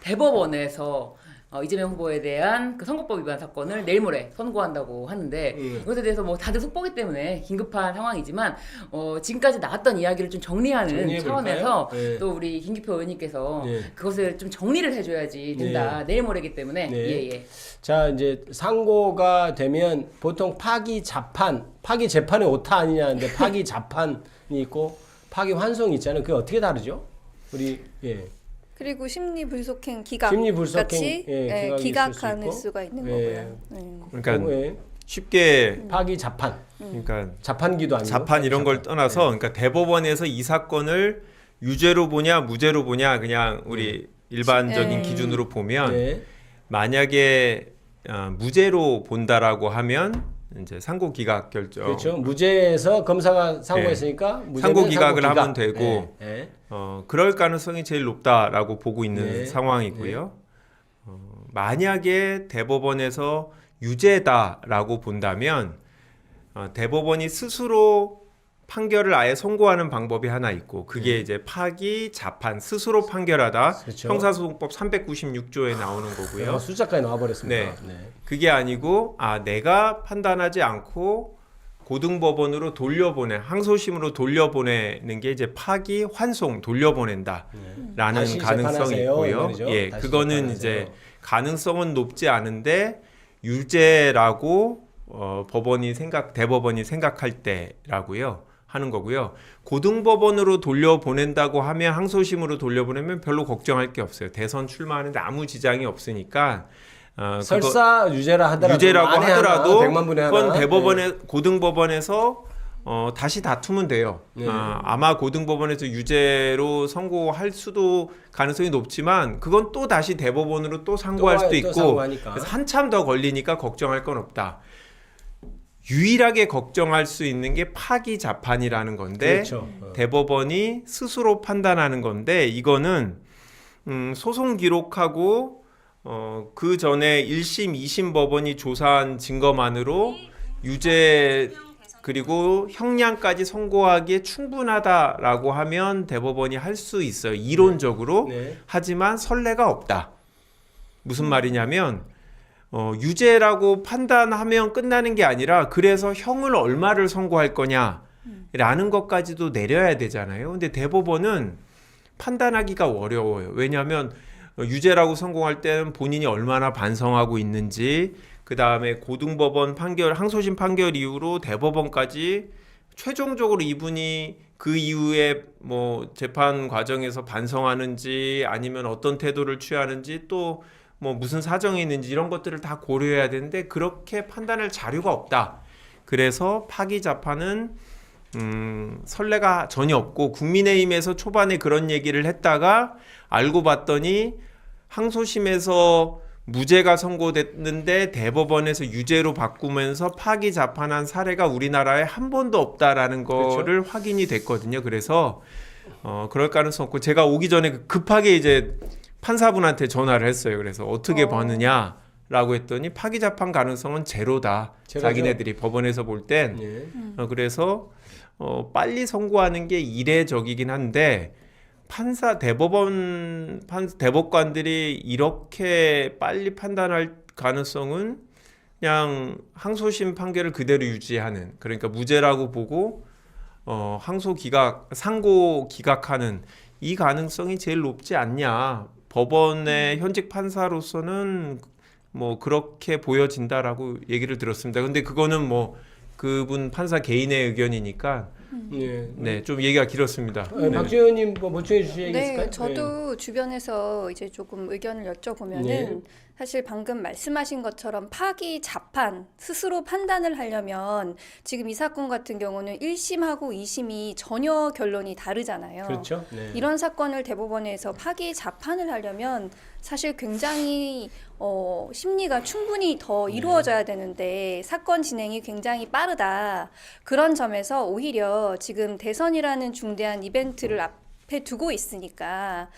대법원에서 이재명 후보에 대한 그 선거법 위반 사건을 내일 모레 선고한다고 하는데 이것에 대해서 뭐 다들 속보기 때문에 긴급한 상황이지만 지금까지 나왔던 이야기를 좀 정리하는 차원에서 네. 또 우리 김기표 의원님께서 네. 그것을 좀 정리를 해줘야지 된다. 네. 내일 모레기 때문에 네. 예. 자, 이제 상고가 되면 보통 파기 재판의 오타 아니냐는데 파기 자판이 있고 파기 환송이 있잖아요. 그게 어떻게 다르죠? 우리 그리고 심리 불속행 기각 심리 불속행, 같이 기각하는 수가 있는 거고요. 그러니까 쉽게 파기 자판. 그러니까 자판기도 아니고 자판 이런 걸 떠나서 그러니까 대법원에서 이 사건을 유죄로 보냐 무죄로 보냐 그냥 우리 일반적인 기준으로 보면 만약에 무죄로 본다라고 하면 이제 상고 기각 결정. 그렇죠. 무죄에서 검사가 상고했으니까 상고 기각을 하면 되고 네. 그럴 가능성이 제일 높다라고 보고 있는 상황이고요. 만약에 대법원에서 유죄다라고 본다면 대법원이 스스로 판결을 아예 선고하는 방법이 하나 있고 그게 이제 파기 자판 스스로 판결하다 그렇죠. 형사소송법 396조에 나오는 거고요. 숫자까지 나와버렸습니다. 그게 아니고 내가 판단하지 않고 고등법원으로 항소심으로 돌려보내는 게 이제 파기 환송 돌려보낸다라는 가능성이 있고요. 그거는 이제 가능성은 높지 않은데 유죄라고 대법원이 생각할 때라고요. 하는 거고요. 고등법원으로 돌려보낸다고 하면 항소심으로 돌려보내면 별로 걱정할 게 없어요. 대선 출마하는데 아무 지장이 없으니까 설사 유죄라고 하더라도 그건 고등법원에서 다시 다투면 돼요. 아마 고등법원에서 유죄로 선고할 수도 가능성이 높지만 그건 또 다시 대법원으로 또 상고할 수도 있고 그래서 한참 더 걸리니까 걱정할 건 없다. 유일하게 걱정할 수 있는 게 파기 자판이라는 건데 그렇죠. 대법원이 스스로 판단하는 건데 이거는 소송 기록하고 그 전에 1심, 2심 법원이 조사한 증거만으로 유죄 그리고 형량까지 선고하기에 충분하다라고 하면 대법원이 할 수 있어요. 이론적으로. 하지만 선례가 없다. 무슨 말이냐면 유죄라고 판단하면 끝나는 게 아니라 그래서 형을 얼마를 선고할 거냐라는 것까지도 내려야 되잖아요. 근데 대법원은 판단하기가 어려워요. 왜냐하면 유죄라고 선고할 때는 본인이 얼마나 반성하고 있는지 그 다음에 고등법원 항소심 판결 이후로 대법원까지 최종적으로 이분이 그 이후에 뭐 재판 과정에서 반성하는지 아니면 어떤 태도를 취하는지 또 뭐 무슨 사정이 있는지 이런 것들을 다 고려해야 되는데 그렇게 판단할 자료가 없다. 그래서 파기 자판은 선례가 전혀 없고 국민의힘에서 초반에 그런 얘기를 했다가 알고 봤더니 항소심에서 무죄가 선고됐는데 대법원에서 유죄로 바꾸면서 파기 자판한 사례가 우리나라에 한 번도 없다라는 거를 확인이 됐거든요. 그래서 그럴 가능성 없고 제가 오기 전에 급하게 이제 판사분한테 전화를 했어요. 그래서 어떻게 보느냐라고 했더니 파기 자판 가능성은 제로다. 자기네들이 법원에서 볼 땐. 그래서 빨리 선고하는 게 이례적이긴 한데 대법관들이 이렇게 빨리 판단할 가능성은 그냥 항소심 판결을 그대로 유지하는 그러니까 무죄라고 보고 상고 기각하는 이 가능성이 제일 높지 않냐. 법원의 현직 판사로서는 뭐 그렇게 보여진다라고 얘기를 들었습니다. 근데 그거는 뭐 그분 판사 개인의 의견이니까 좀 얘기가 길었습니다. 박지원 의원님 뭐 보충해 주실 얘기 있을까요? 저도 주변에서 이제 조금 의견을 여쭤보면은 사실 방금 말씀하신 것처럼 파기 자판 스스로 판단을 하려면 지금 이 사건 같은 경우는 1심하고 2심이 전혀 결론이 다르잖아요. 그렇죠. 이런 사건을 대법원에서 파기 자판을 하려면 사실 굉장히 심리가 충분히 더 이루어져야 되는데 사건 진행이 굉장히 빠르다. 그런 점에서 오히려 지금 대선이라는 중대한 이벤트를 앞에 두고 있으니까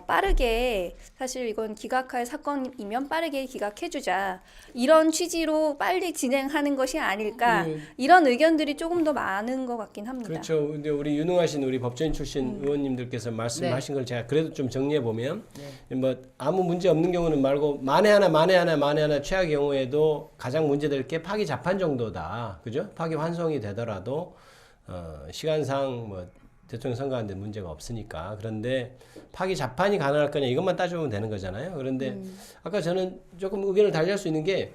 빠르게 사실 이건 기각할 사건이면 빠르게 기각해주자 이런 취지로 빨리 진행하는 것이 아닐까 이런 의견들이 조금 더 많은 것 같긴 합니다. 그렇죠. 근데 우리 유능하신 우리 법조인 출신 의원님들께서 말씀하신 걸 제가 그래도 좀 정리해 보면 뭐 아무 문제 없는 경우는 말고 만에 하나 최악의 경우에도 가장 문제될 게 파기 자판 정도다. 그죠? 파기 환송이 되더라도 시간상 뭐 대통령 선거하는데 문제가 없으니까. 그런데 파기 자판이 가능할 거냐 이것만 따져보면 되는 거잖아요. 그런데 아까 저는 조금 의견을 달리할 수 있는 게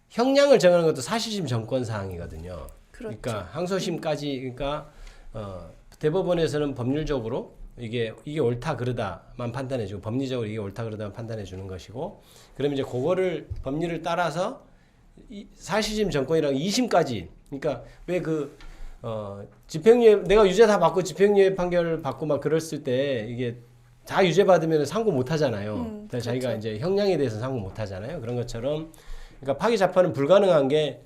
형량을 정하는 것도 사실심 정권 사항이거든요. 그렇죠. 그러니까 항소심까지 그러니까 대법원에서는 법률적으로 이게 옳다 그르다만 판단해 주고 법리적으로 이게 옳다 그르다만 판단해 주는 것이고 그러면 이제 그거를 법리를 따라서 사실심 정권이랑 2심까지 그러니까 왜 집행유예 내가 유죄 다 받고 집행유예 판결 받고 막 그랬을 때 이게 다 유죄 받으면 상고 못 하잖아요. 그렇죠. 자기가 이제 형량에 대해서 상고 못 하잖아요. 그런 것처럼 그러니까 파기 자판은 불가능한 게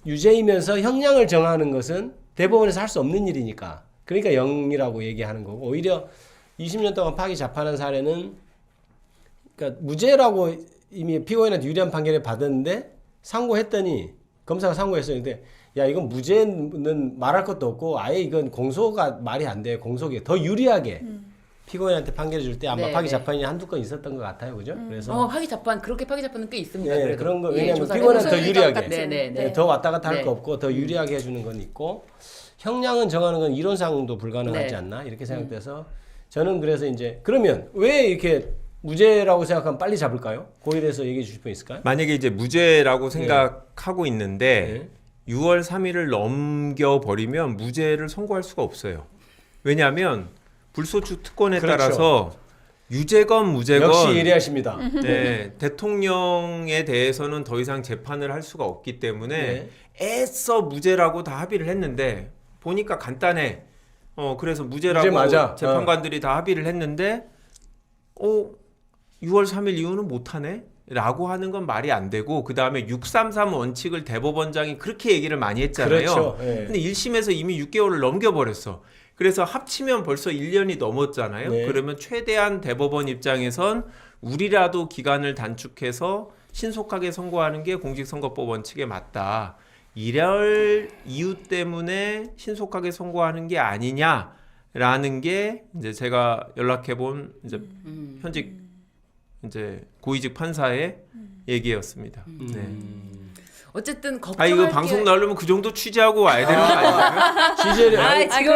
유죄이면서 형량을 정하는 것은 대법원에서 할 수 없는 일이니까. 그러니까 0이라고 얘기하는 거고 오히려 20년 동안 파기 자판한 사례는 그러니까 무죄라고 이미 피고인한테 유리한 판결을 받았는데 상고했더니 검사가 상고했어요. 근데 야 이건 무죄는 말할 것도 없고 아예 이건 공소가 말이 안 돼요. 공소가 더 유리하게 피고인한테 판결해 줄 때 아마 네, 파기 네. 자판이 한두 건 있었던 것 같아요. 그죠? 그래서 파기 자판 그렇게 파기 자판은 꽤 있습니다. 네, 그래도. 그런 거 예, 왜냐면 조사를 피고인한테 더 해보죠. 유리하게 같은. 네. 네, 더 왔다 갔다 할 네. 거 없고 더 유리하게 해주는 건 있고 형량은 정하는 건 이론상도 불가능하지 네. 않나 이렇게 생각돼서 저는 그래서 이제 그러면 왜 이렇게 무죄라고 생각하면 빨리 잡을까요? 거기에 대해서 얘기해 주실 분 있을까요? 만약에 이제 무죄라고 생각하고 있는데 6월 3일을 넘겨버리면 무죄를 선고할 수가 없어요. 왜냐하면 불소추 특권에 그렇죠. 따라서 유죄건 무죄건 역시 예리하십니다. 네, 대통령에 대해서는 더 이상 재판을 할 수가 없기 때문에 애써 무죄라고 다 합의를 했는데 보니까 간단해. 그래서 무죄라고 무죄 맞아. 재판관들이 다 합의를 했는데 6월 3일 이후는 못하네? 라고 하는 건 말이 안 되고 그 다음에 633 원칙을 대법원장이 그렇게 얘기를 많이 했잖아요. 그렇죠. 예. 근데 1심에서 이미 6개월을 넘겨버렸어. 그래서 합치면 벌써 1년이 넘었잖아요. 네. 그러면 최대한 대법원 입장에선 우리라도 기간을 단축해서 신속하게 선고하는 게 공직선거법 원칙에 맞다. 이럴 이유 때문에 신속하게 선고하는 게 아니냐라는 게 이제 제가 연락해 본 이제 현직 이제 고위직 판사의 얘기였습니다. 네. 어쨌든 걱정할 이거 게 방송 나오려면 그 정도 취재하고 와야 되는 거 아니에요? 취재를 지금